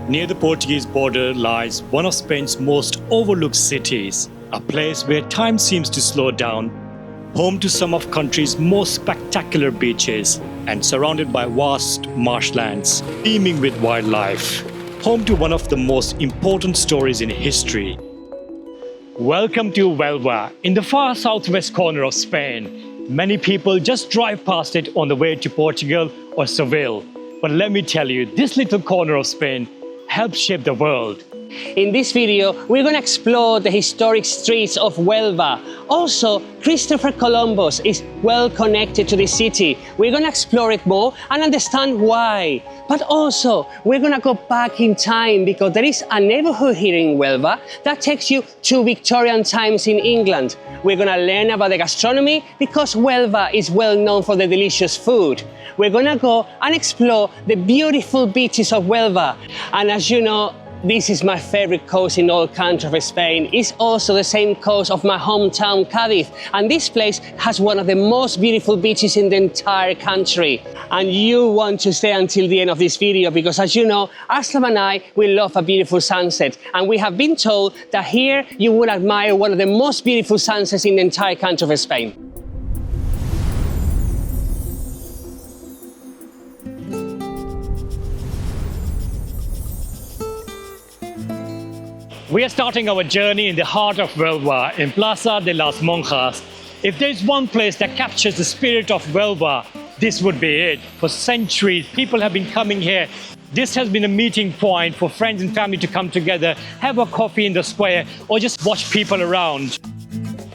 Near the Portuguese border lies one of Spain's most overlooked cities, a place where time seems to slow down, home to some of country's most spectacular beaches, and surrounded by vast marshlands, teeming with wildlife. Home to one of the most important stories in history. Welcome to Huelva, in the far southwest corner of Spain. Many people just drive past it on the way to Portugal or Seville. But let me tell you, this little corner of Spain helped shape the world. In this video, we're going to explore the historic streets of Huelva. Also, Christopher Columbus is well connected to the city. We're going to explore it more and understand why. But also, we're going to go back in time because there is a neighborhood here in Huelva that takes you to Victorian times in England. We're going to learn about the gastronomy because Huelva is well known for the delicious food. We're going to go and explore the beautiful beaches of Huelva. And as you know, this is my favorite coast in all country of Spain. It's also the same coast of my hometown, Cadiz. And this place has one of the most beautiful beaches in the entire country. And you want to stay until the end of this video because, as you know, Aslam and I, we love a beautiful sunset. And we have been told that here you will admire one of the most beautiful sunsets in the entire country of Spain. We are starting our journey in the heart of Huelva, in Plaza de las Monjas. If there's one place that captures the spirit of Huelva, this would be it. For centuries, people have been coming here. This has been a meeting point for friends and family to come together, have a coffee in the square, or just watch people around.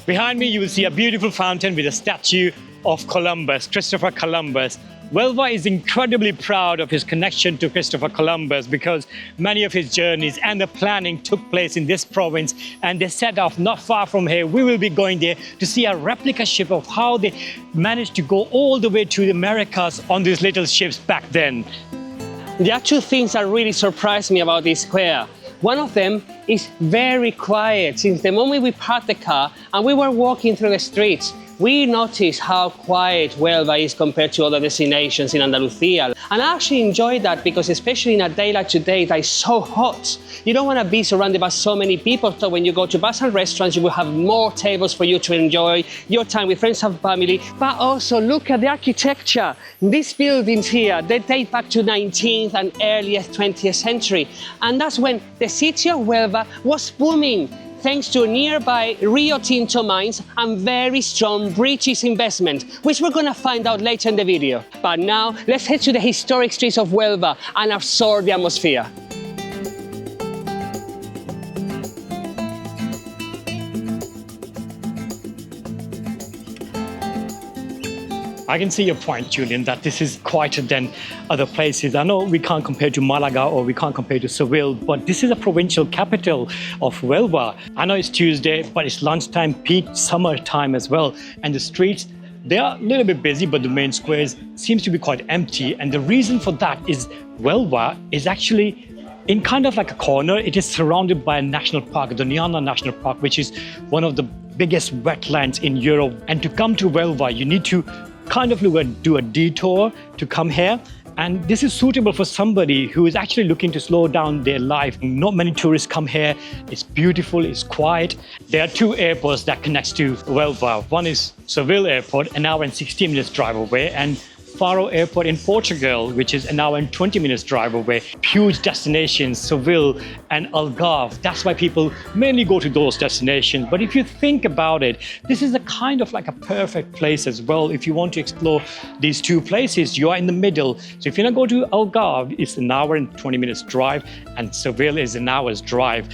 Behind me, you will see a beautiful fountain with a statue of Columbus, Christopher Columbus. Huelva is incredibly proud of his connection to Christopher Columbus because many of his journeys and the planning took place in this province, and they set off not far from here. We will be going there to see a replica ship of how they managed to go all the way to the Americas on these little ships back then. There are two things that really surprised me about this square. One of them is very quiet. Since the moment we parked the car and we were walking through the streets, we noticed how quiet Huelva is compared to other destinations in Andalucia. And I actually enjoyed that because especially in a day like today that is so hot, you don't want to be surrounded by so many people. So when you go to bars and restaurants, you will have more tables for you to enjoy your time with friends and family. But also look at the architecture. These buildings here, they date back to 19th and earliest 20th century. And that's when the city of Huelva was booming, thanks to nearby Rio Tinto mines and very strong British investment, which we're going to find out later in the video. But now, let's head to the historic streets of Huelva and absorb the atmosphere. I can see your point, Julian, that this is quieter than other places. I know we can't compare to Malaga or we can't compare to Seville, but this is a provincial capital of Huelva. I know it's Tuesday, but it's lunchtime, peak summer time as well. And the streets, they are a little bit busy, but the main squares seems to be quite empty. And the reason for that is Huelva is actually in kind of like a corner. It is surrounded by a national park, Doñana National Park, which is one of the biggest wetlands in Europe. And to come to Huelva, you need to kind of do a detour to come here. And this is suitable for somebody who is actually looking to slow down their life. Not many tourists come here. It's beautiful, it's quiet. There are two airports that connect to Huelva. One is Seville Airport, an hour and 16 minutes drive away, and Faro Airport in Portugal, which is an hour and 20 minutes drive away. Huge destinations, Seville and Algarve. That's why people mainly go to those destinations. But if you think about it, this is a kind of like a perfect place as well. If you want to explore these two places, you are in the middle. So if you want to go to Algarve, it's an hour and 20 minutes drive, and Seville is an hour's drive.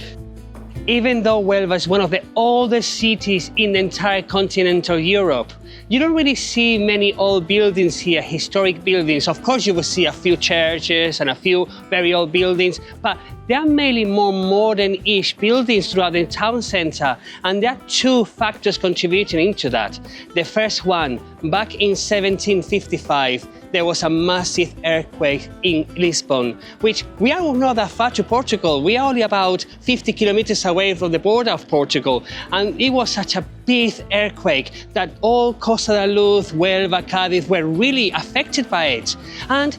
Even though Huelva is one of the oldest cities in the entire continental Europe, you don't really see many old buildings here, historic buildings. Of course, you will see a few churches and a few very old buildings, but there are mainly more modern-ish buildings throughout the town center. And there are two factors contributing into that. The first one, back in 1755, there was a massive earthquake in Lisbon, which we are not that far to Portugal. We are only about 50 kilometers away from the border of Portugal. And it was such a big earthquake that all Costa, Huelva, Cadiz were really affected by it. And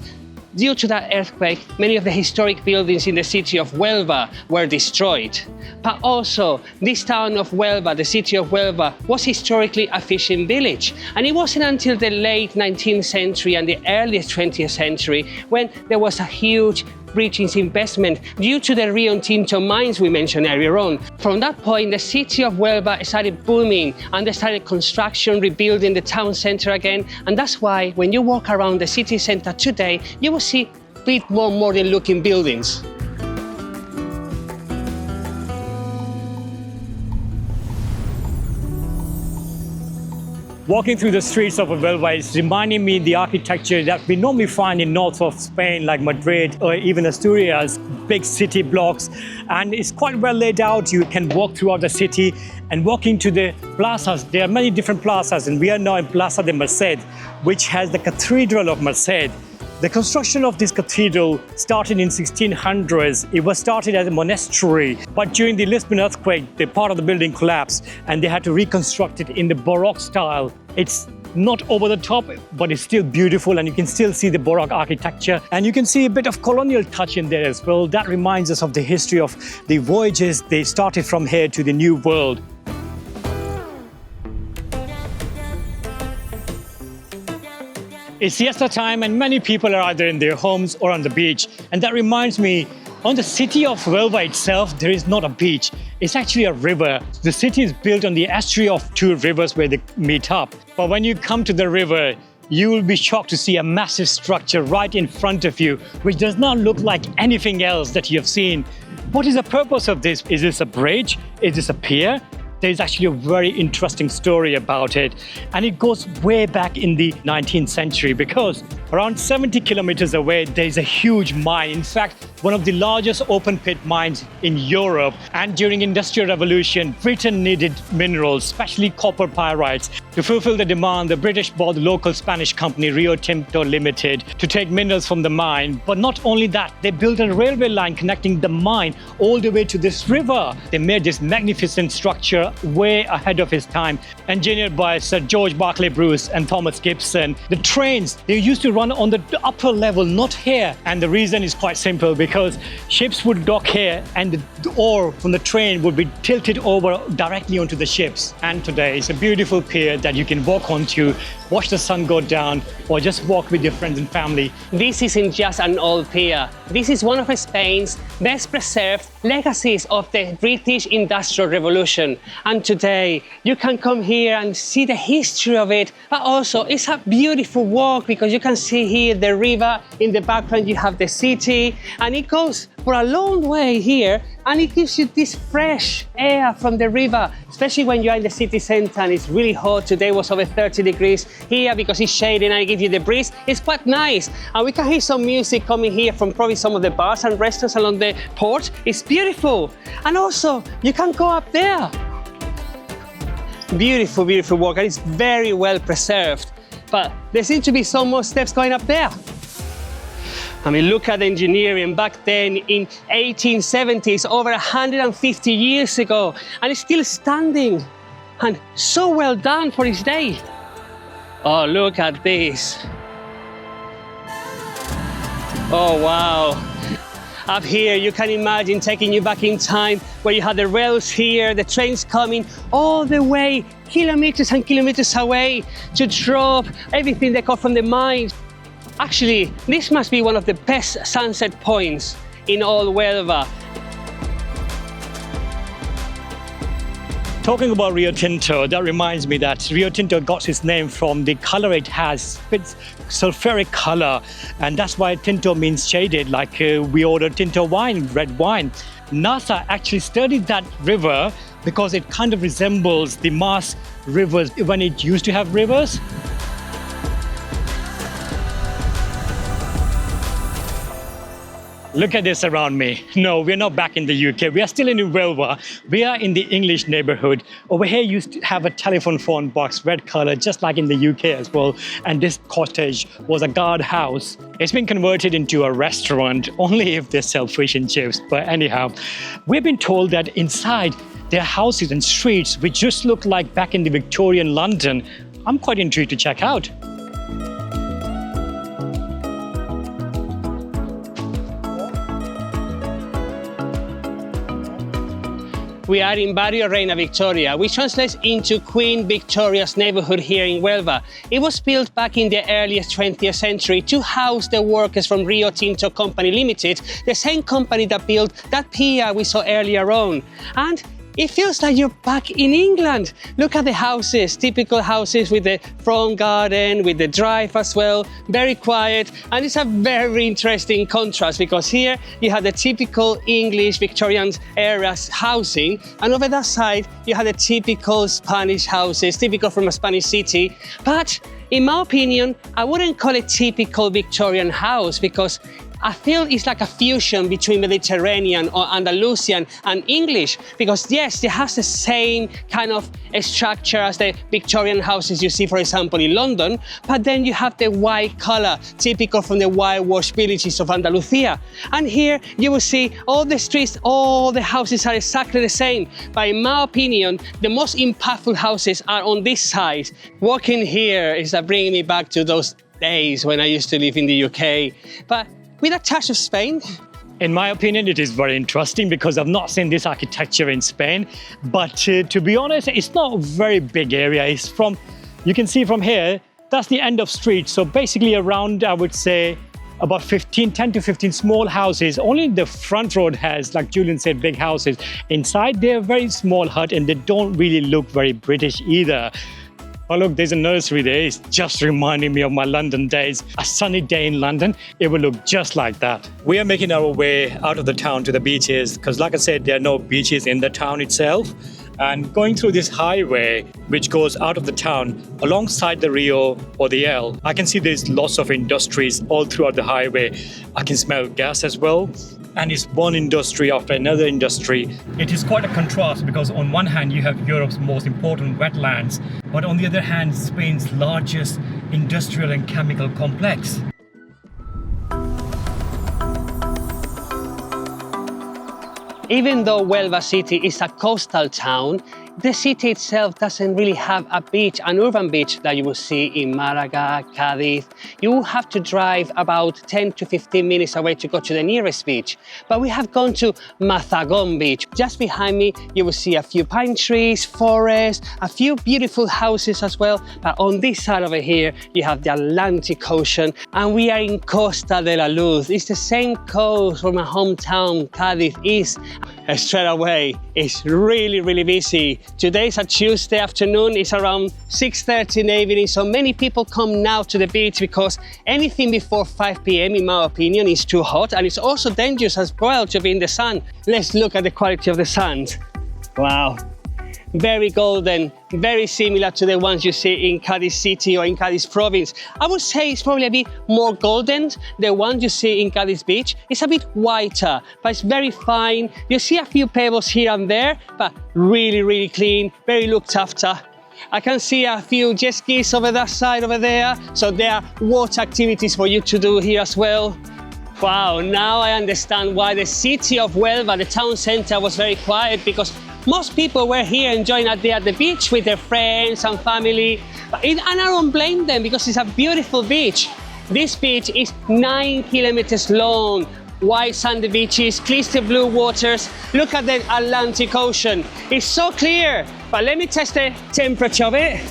due to that earthquake, many of the historic buildings in the city of Huelva were destroyed. But also, this town of Huelva, the city of Huelva, was historically a fishing village. And it wasn't until the late 19th century and the early 20th century when there was a huge British investment due to the Rio Tinto mines we mentioned earlier on. From that point, the city of Huelva started booming and they started construction, rebuilding the town center again. And that's why when you walk around the city center today, you will see a bit more modern looking buildings. Walking through the streets of Huelva is reminding me the architecture that we normally find in north of Spain, like Madrid or even Asturias, big city blocks. And it's quite well laid out. You can walk throughout the city and walking to the plazas. There are many different plazas, and we are now in Plaza de Merced, which has the Cathedral of Merced. The construction of this cathedral started in 1600s. It was started as a monastery, but during the Lisbon earthquake, the part of the building collapsed and they had to reconstruct it in the Baroque style. It's not over the top, but it's still beautiful and you can still see the Baroque architecture and you can see a bit of colonial touch in there as well. That reminds us of the history of the voyages they started from here to the New World. It's siesta time and many people are either in their homes or on the beach. And that reminds me, on the city of Huelva itself, there is not a beach. It's actually a river. The city is built on the estuary of two rivers where they meet up. But when you come to the river, you will be shocked to see a massive structure right in front of you, which does not look like anything else that you have seen. What is the purpose of this? Is this a bridge? Is this a pier? There's actually a very interesting story about it. And it goes way back in the 19th century because around 70 kilometers away, there's a huge mine. In fact, one of the largest open pit mines in Europe. And during Industrial Revolution, Britain needed minerals, especially copper pyrites. To fulfill the demand, the British bought the local Spanish company Rio Tinto Limited to take minerals from the mine. But not only that, they built a railway line connecting the mine all the way to this river. They made this magnificent structure way ahead of his time, engineered by Sir George Barclay Bruce and Thomas Gibson. The trains, they used to run on the upper level, not here. And the reason is quite simple, because ships would dock here and the ore from the train would be tilted over directly onto the ships. And today it's a beautiful pier that you can walk onto, watch the sun go down, or just walk with your friends and family. This isn't just an old pier. This is one of Spain's best preserved legacies of the British Industrial Revolution. And today you can come here and see the history of it, but also it's a beautiful walk because you can see here the river, in the background you have the city, and it goes for a long way here and it gives you this fresh air from the river, especially when you're in the city center and it's really hot. Today was over 30 degrees here because it's shady and I give you the breeze. It's quite nice. And we can hear some music coming here from probably some of the bars and restaurants along the port. It's beautiful. And also you can go up there. Beautiful, beautiful walk, and it's very well preserved. But there seem to be some more steps going up there. I mean, look at the engineering back then in 1870s, over 150 years ago, and it's still standing. And so well done for its day. Oh, look at this. Oh, wow. Up here, you can imagine taking you back in time where you had the rails here, the trains coming all the way, kilometers and kilometers away to drop everything they got from the mines. Actually, this must be one of the best sunset points in all Huelva. Talking about Rio Tinto, that reminds me that Rio Tinto got its name from the color it has. It's sulfuric color, and that's why Tinto means shaded, like we order Tinto wine, red wine. NASA actually studied that river because it kind of resembles the Mars rivers when it used to have rivers. Look at this around me. No, we're not back in the UK. We are still in Huelva. We are in the English neighborhood. Over here used to have a telephone phone box, red color, just like in the UK as well. And this cottage was a guard house. It's been converted into a restaurant, only if they sell fish and chips. But anyhow, we've been told that inside there are houses and streets which just look like back in the Victorian London. I'm quite intrigued to check out. We are in Barrio Reina Victoria, which translates into Queen Victoria's neighborhood here in Huelva. It was built back in the early 20th century to house the workers from Rio Tinto Company Limited, the same company that built that pier we saw earlier on. And it feels like you're back in England. Look at the houses, typical houses with the front garden, with the drive as well, very quiet. And it's a very interesting contrast because here you have the typical English Victorian era housing, and over that side you have the typical Spanish houses, typical from a Spanish city. But in my opinion, I wouldn't call it typical Victorian house because I feel it's like a fusion between Mediterranean or Andalusian and English because yes, it has the same kind of structure as the Victorian houses you see, for example, in London, but then you have the white color, typical from the whitewashed villages of Andalucia. And here you will see all the streets, all the houses are exactly the same. But in my opinion, the most impactful houses are on this side. Walking here is bringing me back to those days when I used to live in the UK. But with a touch of Spain. In my opinion, it is very interesting because I've not seen this architecture in Spain. But to be honest, it's not a very big area. It's from, you can see from here, that's the end of street. So basically around, I would say, about 10 to 15 small houses. Only the front road has, like Julian said, big houses. Inside, they're very small hut and they don't really look very British either. Oh look, there's a nursery there. It's just reminding me of my London days. A sunny day in London, it will look just like that. We are making our way out of the town to the beaches because like I said, there are no beaches in the town itself. And going through this highway, which goes out of the town alongside the Rio or the L, I can see there's lots of industries all throughout the highway. I can smell gas as well. And it's one industry after another industry. It is quite a contrast because on one hand you have Europe's most important wetlands, but on the other hand Spain's largest industrial and chemical complex. Even though Huelva city is a coastal town, the city itself doesn't really have a beach, an urban beach that you will see in Malaga, Cadiz. You will have to drive about 10 to 15 minutes away to go to the nearest beach. But we have gone to Mazagon Beach. Just behind me, you will see a few pine trees, forest, a few beautiful houses as well. But on this side over here, you have the Atlantic Ocean, and we are in Costa de la Luz. It's the same coast where my hometown, Cadiz, is. Straight away, it's really, really busy. Today's a Tuesday afternoon, it's around 6:30 in the evening, so many people come now to the beach because anything before 5 p.m, in my opinion, is too hot, and it's also dangerous as well to be in the sun. Let's look at the quality of the sand. Wow. Very golden, very similar to the ones you see in Cadiz city or in Cadiz province. I would say it's probably a bit more golden. The one you see in Cadiz beach is a bit whiter, but it's very fine. You see a few pebbles here and there, but really, really clean, very looked after. I can see a few jet skis over that side over there. So there are water activities for you to do here as well. Wow, now I understand why the city of Huelva, the town center, was very quiet because most people were here enjoying a day at the beach with their friends and family. And I don't blame them because it's a beautiful beach. This beach is 9 kilometers long. White sandy beaches, crystal blue waters. Look at the Atlantic Ocean. It's so clear. But let me test the temperature of it.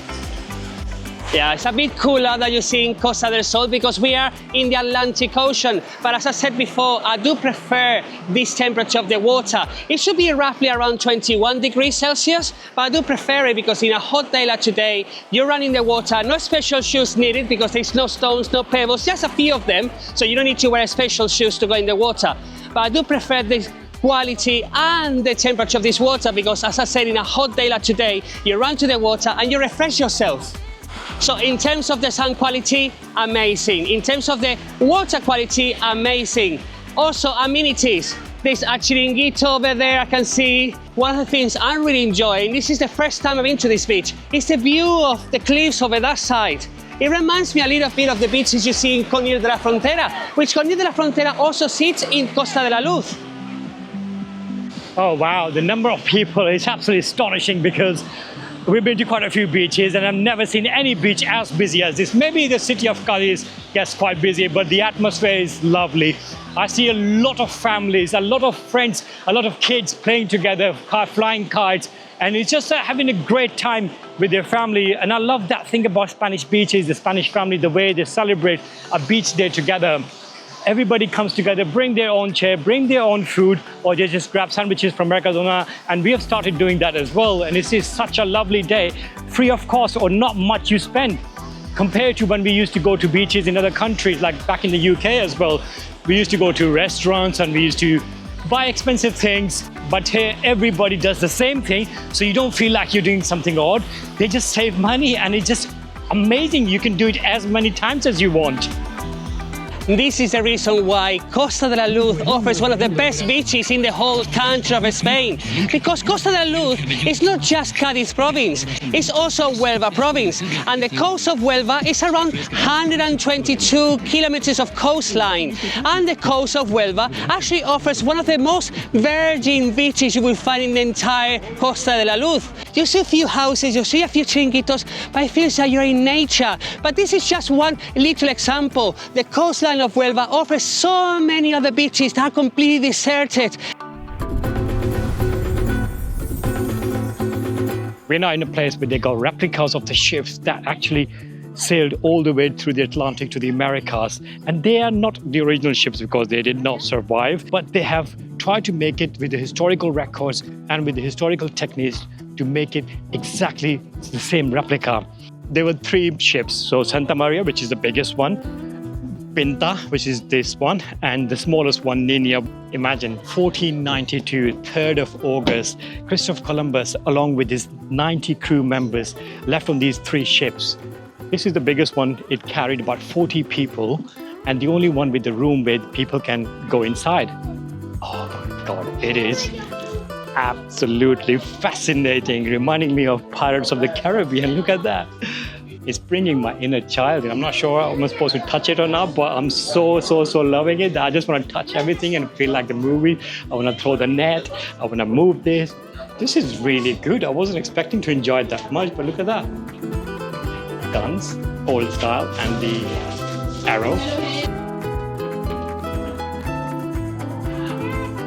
Yeah, it's a bit cooler than you see in Costa del Sol because we are in the Atlantic Ocean. But as I said before, I do prefer this temperature of the water. It should be roughly around 21 degrees Celsius, but I do prefer it because in a hot day like today, you run in the water, no special shoes needed because there's no stones, no pebbles, just a few of them. So you don't need to wear special shoes to go in the water. But I do prefer this quality and the temperature of this water because, as I said, in a hot day like today, you run to the water and you refresh yourself. So in terms of the sun quality, amazing. In terms of the water quality, amazing. Also amenities. There's a chiringuito over there I can see. One of the things I'm really enjoying, this is the first time I've been to this beach, is the view of the cliffs over that side. It reminds me a little bit of the beaches you see in Conil de la Frontera, which Conil de la Frontera also sits in Costa de la Luz. Oh wow, the number of people is absolutely astonishing because We've been to quite a few beaches and I've never seen any beach as busy as this. Maybe the city of Cadiz gets quite busy, but the atmosphere is lovely. I see a lot of families, a lot of friends, a lot of kids playing together, flying kites, and it's just having a great time with their family. And I love that thing about Spanish beaches, the Spanish family, the way they celebrate a beach day together. Everybody comes together, bring their own chair, bring their own food, or they just grab sandwiches from Merced. And we have started doing that as well. And this is such a lovely day, free of cost or not much you spend compared to when we used to go to beaches in other countries, like back in the UK as well. We used to go to restaurants and we used to buy expensive things, but here everybody does the same thing, so you don't feel like you're doing something odd. They just save money and it's just amazing. You can do it as many times as you want. This is the reason why Costa de la Luz offers one of the best beaches in the whole country of Spain. Because Costa de la Luz is not just Cadiz province, it's also Huelva province. And the coast of Huelva is around 122 kilometers of coastline. And the coast of Huelva actually offers one of the most virgin beaches you will find in the entire Costa de la Luz. You see a few houses, you see a few chinguitos, but it feels like you're in nature. But this is just one little example. The coastline of Huelva offers so many other beaches that are completely deserted. We're now in a place where they got replicas of the ships that actually sailed all the way through the Atlantic to the Americas. And they are not the original ships because they did not survive, but they have tried to make it with the historical records and with the historical techniques to make it exactly the same replica. There were 3 ships, so Santa Maria, which is the biggest one, Pinta, which is this one, and the smallest one, Nina. Imagine 1492, 3rd of August, Christopher Columbus, along with his 90 crew members, left on these 3 ships. This is the biggest one. It carried about 40 people, and the only one with the room where people can go inside. Oh my God, it is absolutely fascinating, reminding me of Pirates of the Caribbean. Look at that. It's bringing my inner child in. I'm not sure I'm supposed to touch it or not, but I'm so loving it. I just want to touch everything and feel like the movie. I want to throw the net. I want to move this. This is really good. I wasn't expecting to enjoy it that much, but look at that. Guns, old style, and the arrow.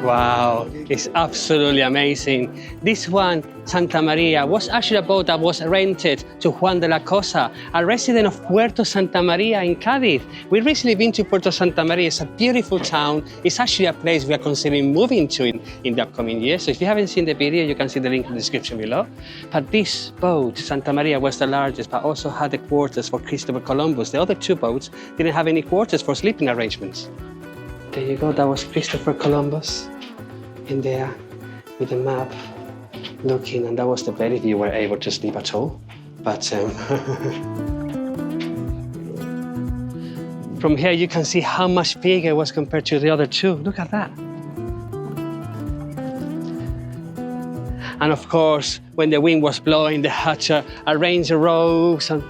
Wow, it's absolutely amazing. This one, Santa Maria, was actually a boat that was rented to Juan de la Cosa, a resident of Puerto Santa Maria in Cadiz. We've recently been to Puerto Santa Maria. It's a beautiful town. It's actually a place we are considering moving to in the upcoming years. So if you haven't seen the video, you can see the link in the description below. But this boat, Santa Maria, was the largest, but also had the quarters for Christopher Columbus. The other 2 boats didn't have any quarters for sleeping arrangements. There you go, that was Christopher Columbus in there with the map looking, and that was the bed if you were able to sleep at all. But from here you can see how much bigger it was compared to the other 2. Look at that. And of course, when the wind was blowing, they had to arrange the ropes and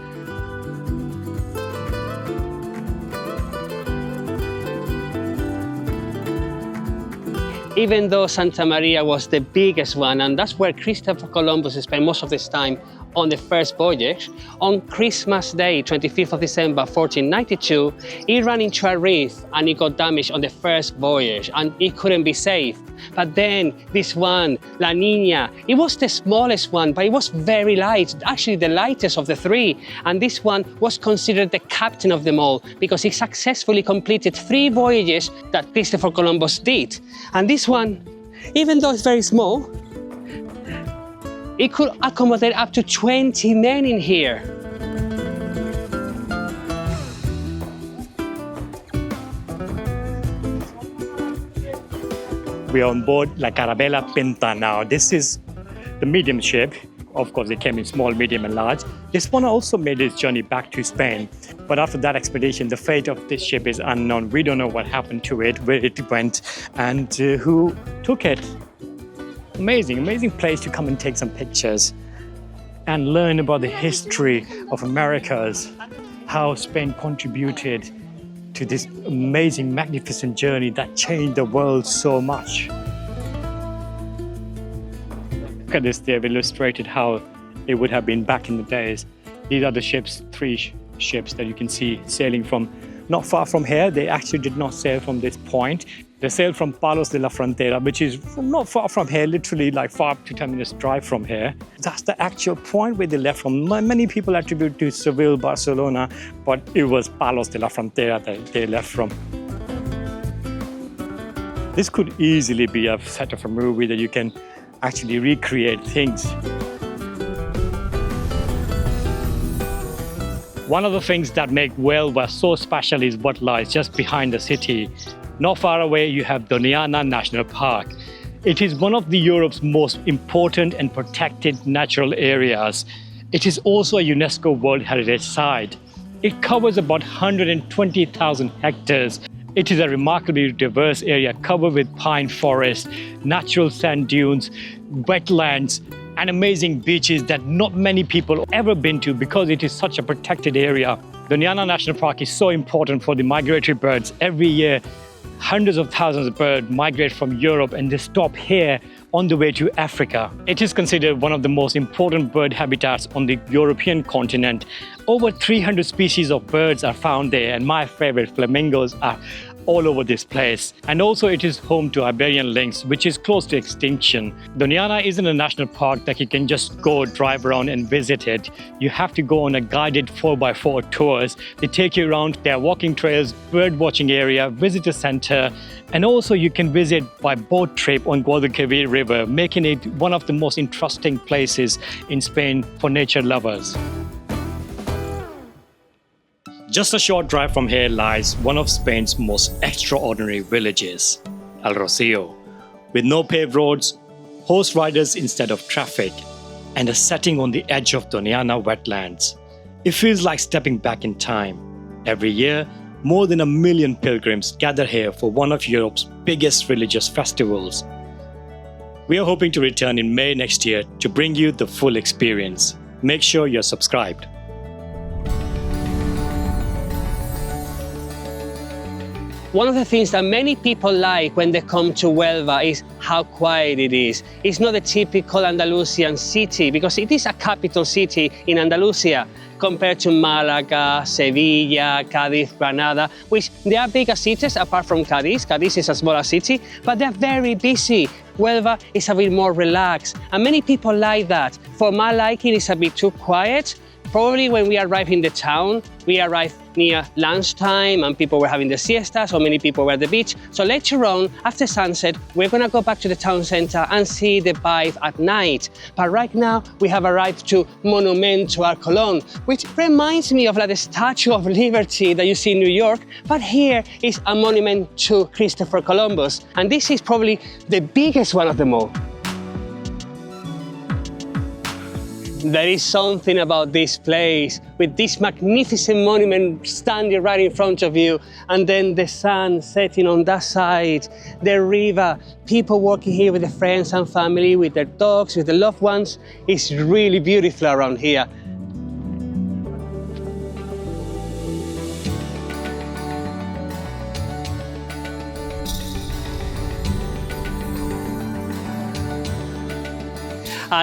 even though Santa Maria was the biggest one, and that's where Christopher Columbus spent most of his time on the first voyage, on Christmas Day, 25th of December, 1492, he ran into a reef and it got damaged on the first voyage and it couldn't be saved. But then this one, La Nina, it was the smallest one, but it was very light, actually the lightest of the 3. And this one was considered the captain of them all because he successfully completed 3 voyages that Christopher Columbus did. And this one, even though it's very small, it could accommodate up to 20 men in here. We are on board La Carabela Pinta now. This is the medium ship. Of course, it came in small, medium, and large. This one also made its journey back to Spain. But after that expedition, the fate of this ship is unknown. We don't know what happened to it, where it went, and who took it. Amazing, amazing place to come and take some pictures and learn about the history of Americas, how Spain contributed to this amazing, magnificent journey that changed the world so much. Look at this, they've illustrated how it would have been back in the days. These are the ships, three ships that you can see sailing from not far from here. They actually did not sail from this point. They sailed from Palos de la Frontera, which is not far from here, literally like 5 to 10 minutes drive from here. That's the actual point where they left from. Many people attribute to Seville, Barcelona, but it was Palos de la Frontera that they left from. This could easily be a set of a movie that you can actually recreate things. One of the things that make Huelva so special is what lies just behind the city. Not far away, you have Doñana National Park. It is one of Europe's most important and protected natural areas. It is also a UNESCO World Heritage Site. It covers about 120,000 hectares. It is a remarkably diverse area covered with pine forests, natural sand dunes, wetlands, and amazing beaches that not many people have ever been to because it is such a protected area. Doñana National Park is so important for the migratory birds. Every year, hundreds of thousands of birds migrate from Europe and they stop here on the way to Africa. It is considered one of the most important bird habitats on the European continent. Over 300 species of birds are found there, and my favorite flamingos are all over this place. And also it is home to Iberian lynx, which is close to extinction. Doñana isn't a national park that you can just go drive around and visit it. You have to go on a guided 4x4 tours. They take you around their walking trails, bird watching area, visitor center, and also you can visit by boat trip on Guadalquivir River, making it one of the most interesting places in Spain for nature lovers. Just a short drive from here lies one of Spain's most extraordinary villages, El Rocio. With no paved roads, horse riders instead of traffic, and a setting on the edge of Doñana wetlands. It feels like stepping back in time. Every year, more than 1 million pilgrims gather here for one of Europe's biggest religious festivals. We are hoping to return in May next year to bring you the full experience. Make sure you're subscribed. One of the things that many people like when they come to Huelva is how quiet it is. It's not a typical Andalusian city because it is a capital city in Andalusia compared to Malaga, Sevilla, Cadiz, Granada, which they are bigger cities apart from Cadiz. Cadiz is a smaller city, but they're very busy. Huelva is a bit more relaxed, and many people like that. For my liking, it's a bit too quiet. Probably when we arrived in the town, we arrived near lunchtime and people were having the siesta, so many people were at the beach. So later on, after sunset, we're gonna go back to the town center and see the vibe at night. But right now, we have arrived to Monumento Colon, which reminds me of like the Statue of Liberty that you see in New York, but here is a monument to Christopher Columbus. And this is probably the biggest one of them all. There is something about this place with this magnificent monument standing right in front of you, and then the sun setting on that side, the river, people walking here with their friends and family, with their dogs, with their loved ones. It's really beautiful around here.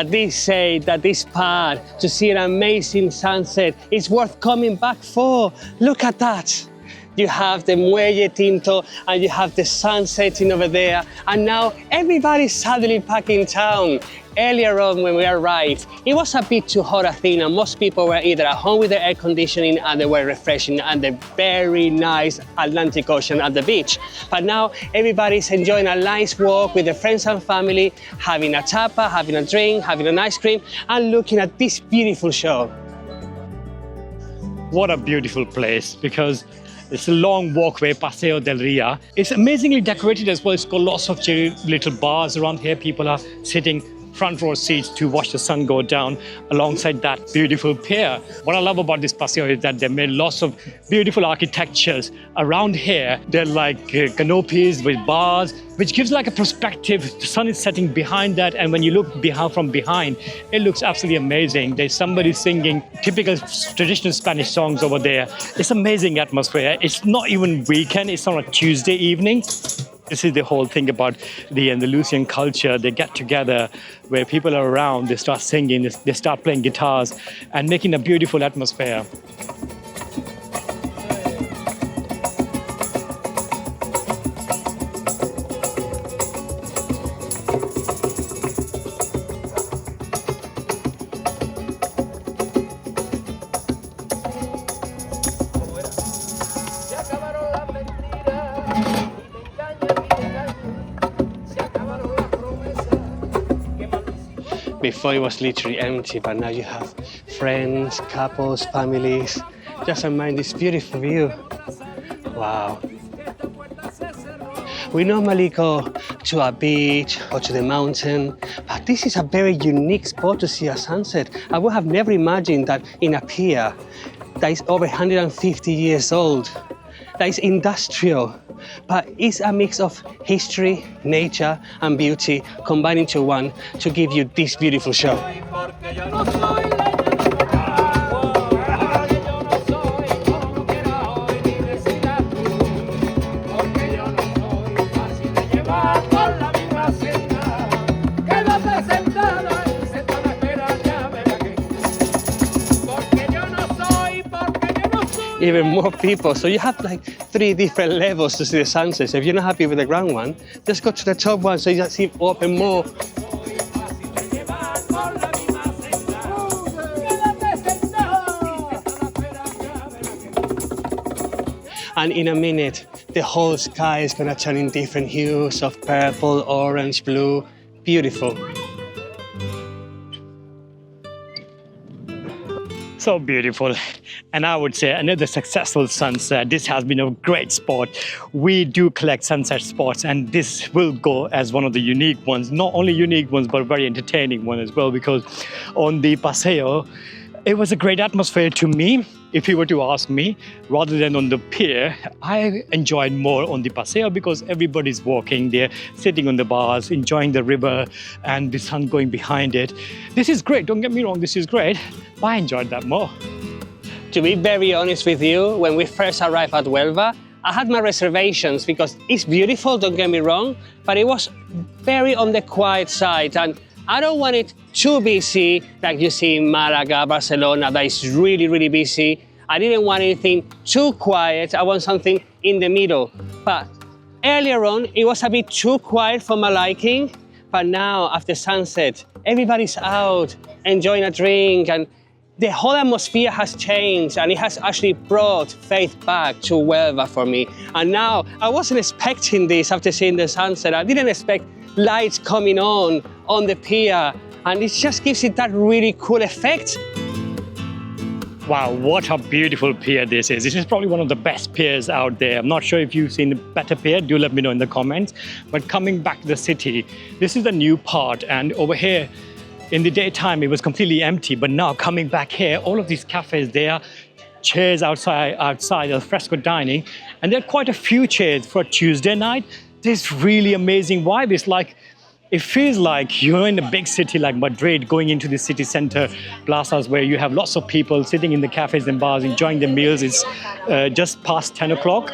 They say that this part, to see an amazing sunset, is worth coming back for. Look at that. You have the Muelle Tinto and you have the sun setting over there. And now everybody's suddenly back in town. Earlier on when we arrived, it was a bit too hot, I think, and most people were either at home with their air conditioning and they were refreshing and the very nice Atlantic Ocean at the beach. But now everybody's enjoying a nice walk with their friends and family, having a tapa, having a drink, having an ice cream, and looking at this beautiful show. What a beautiful place, because it's a long walkway, Paseo del Rio. It's amazingly decorated as well. It's got lots of little bars around here. People are sitting front row seats to watch the sun go down alongside that beautiful pier. What I love about this Paseo is that they made lots of beautiful architectures around here. They're like canopies with bars, which gives like a perspective. The sun is setting behind that, and when you look from behind, it looks absolutely amazing. There's somebody singing typical traditional Spanish songs over there. It's amazing atmosphere. It's not even weekend, it's on a Tuesday evening. This is the whole thing about the Andalusian culture. They get together where people are around, they start singing, they start playing guitars and making a beautiful atmosphere. Before it was literally empty, but now you have friends, couples, families. Just admire this beautiful view. Wow. We normally go to a beach or to the mountain, but this is a very unique spot to see a sunset. I would have never imagined that in a pier that is over 150 years old, that is industrial, but it's a mix of history, nature, and beauty combined into one to give you this beautiful show. Even more people, so you have like 3 different levels to see the sunset. So if you're not happy with the ground one, just go to the top one so you just see open more. And in a minute, the whole sky is gonna turn in different hues of purple, orange, blue. Beautiful. So beautiful. And I would say another successful sunset. This has been a great spot. We do collect sunset spots, and this will go as one of the unique ones. Not only unique ones, but very entertaining one as well, because on the Paseo, it was a great atmosphere to me. If you were to ask me, rather than on the pier, I enjoyed more on the Paseo because everybody's walking there, sitting on the bars, enjoying the river and the sun going behind it. This is great, don't get me wrong, this is great, but I enjoyed that more. To be very honest with you, when we first arrived at Huelva, I had my reservations because it's beautiful, don't get me wrong, but it was very on the quiet side, and I don't want it too busy, like you see in Malaga, Barcelona, that is really, really busy. I didn't want anything too quiet. I want something in the middle. But earlier on, it was a bit too quiet for my liking. But now, after sunset, everybody's out, enjoying a drink, and the whole atmosphere has changed, and it has actually brought faith back to Huelva for me. And now, I wasn't expecting this after seeing the sunset. I didn't expect lights coming on the pier, and it just gives it that really cool effect. Wow, what a beautiful pier this is. This is probably one of the best piers out there. I'm not sure if you've seen a better pier, do let me know in the comments. But coming back to the city, this is the new part, and over here in the daytime it was completely empty, but now coming back here, all of these cafes, there are chairs outside of fresco dining, and there are quite a few chairs for a Tuesday night. This really amazing vibe. It's like, it feels like you're in a big city like Madrid, going into the city center plazas where you have lots of people sitting in the cafes and bars enjoying their meals. It's just past 10 o'clock.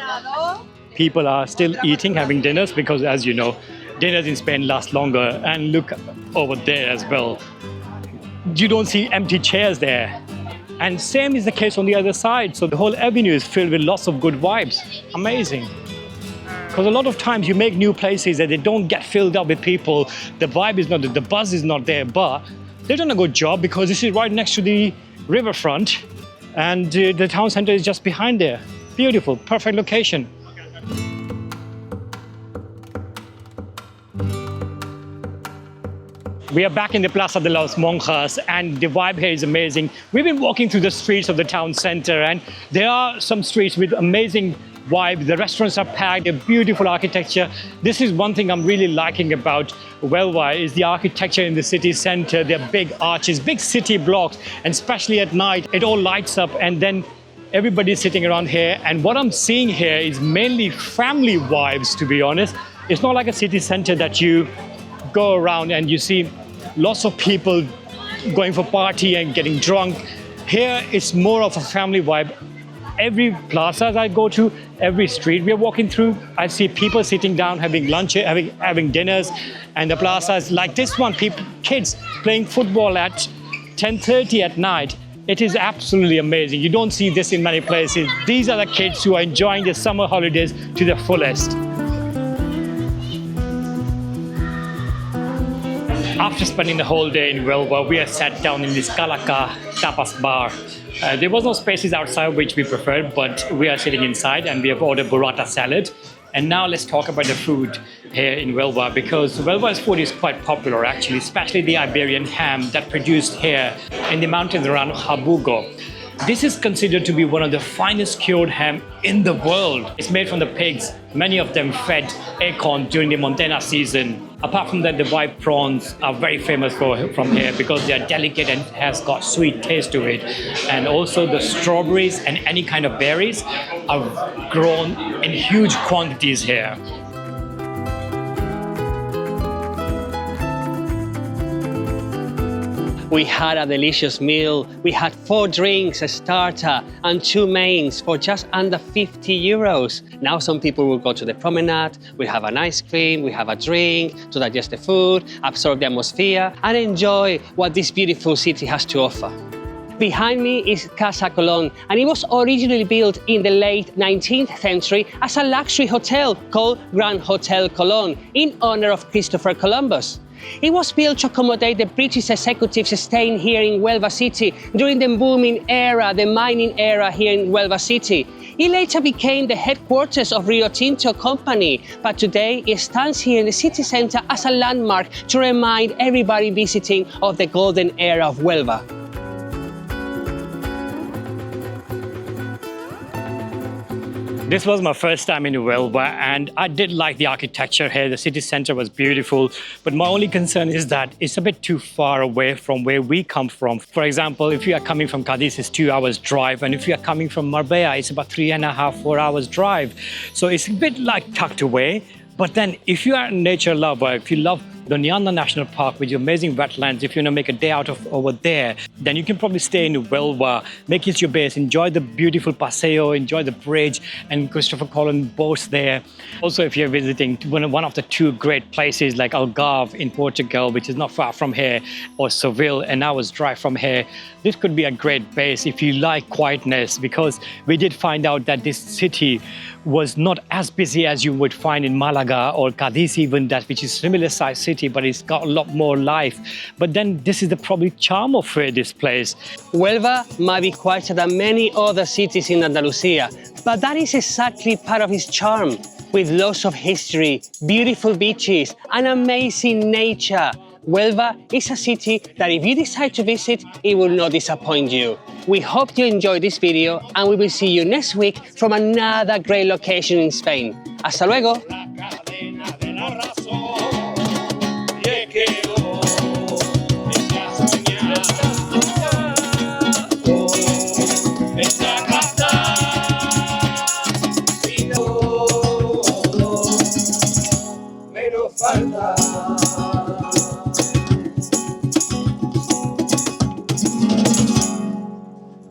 People are still eating, having dinners, because as you know, dinners in Spain last longer. And look over there as well. You don't see empty chairs there. And same is the case on the other side. So the whole avenue is filled with lots of good vibes. Amazing. Because a lot of times you make new places and they don't get filled up with people. The vibe is not there, the buzz is not there, but they've done a good job because this is right next to the riverfront and the town center is just behind there. Beautiful, perfect location. We are back in the Plaza de los Monjas and the vibe here is amazing. We've been walking through the streets of the town center and there are some streets with amazing vibe. The restaurants are packed, they're beautiful architecture. This is one thing I'm really liking about Huelva is the architecture in the city center. They're big arches, big city blocks, and especially at night, it all lights up and then everybody's sitting around here. And what I'm seeing here is mainly family vibes, to be honest. It's not like a city center that you go around and you see lots of people going for party and getting drunk. Here it's more of a family vibe. every plaza I go to, every street we are walking through, I see people sitting down, having lunch, having dinners, and the plazas like this one, kids playing football at 10:30 at night. It is absolutely amazing. You don't see this in many places. These are the kids who are enjoying the summer holidays to the fullest. After spending the whole day in Huelva, we are sat down in this Calaca tapas bar. There was no spaces outside which we preferred, but we are sitting inside and we have ordered burrata salad. And now let's talk about the food here in Huelva, because Huelva's food is quite popular actually, especially the Iberian ham that produced here in the mountains around Habugo. This is considered to be one of the finest cured ham in the world. It's made from the pigs, many of them fed acorn during the Montana season. Apart from that, the white prawns are very famous from here because they are delicate and has got sweet taste to it. And also the strawberries and any kind of berries are grown in huge quantities here. We had a delicious meal. We had 4 drinks, a starter, and 2 mains for just under 50 euros. Now some people will go to the promenade, we have an ice cream, we have a drink to digest the food, absorb the atmosphere, and enjoy what this beautiful city has to offer. Behind me is Casa Colon, and it was originally built in the late 19th century as a luxury hotel called Grand Hotel Colon in honor of Christopher Columbus. It was built to accommodate the British executives staying here in Huelva City during the booming era, the mining era here in Huelva City. It later became the headquarters of Rio Tinto company, but today it stands here in the city center as a landmark to remind everybody visiting of the golden era of Huelva. This was my first time in Huelva, and I did like the architecture here. The city center was beautiful, but my only concern is that it's a bit too far away from where we come from. For example, if you are coming from Cadiz, it's 2 hours drive, and if you are coming from Marbella, it's about 3.5, 4 hours drive. So it's a bit like tucked away. But then if you are a nature lover, if you love Doñana National Park with your amazing wetlands, if you want to make a day out of over there, then you can probably stay in Huelva, make it your base, enjoy the beautiful Paseo, enjoy the bridge and Christopher Colon boats there. Also, if you're visiting one of the 2 great places like Algarve in Portugal, which is not far from here, or Seville, an hour's drive from here, this could be a great base if you like quietness, because we did find out that this city was not as busy as you would find in Malaga or Cadiz even, which is similar size city, but it's got a lot more life. But then this is the probably charm of this place. Huelva might be quieter than many other cities in Andalucia, but that is exactly part of its charm. With lots of history, beautiful beaches, and amazing nature, Huelva is a city that if you decide to visit, it will not disappoint you. We hope you enjoyed this video, and we will see you next week from another great location in Spain. Hasta luego!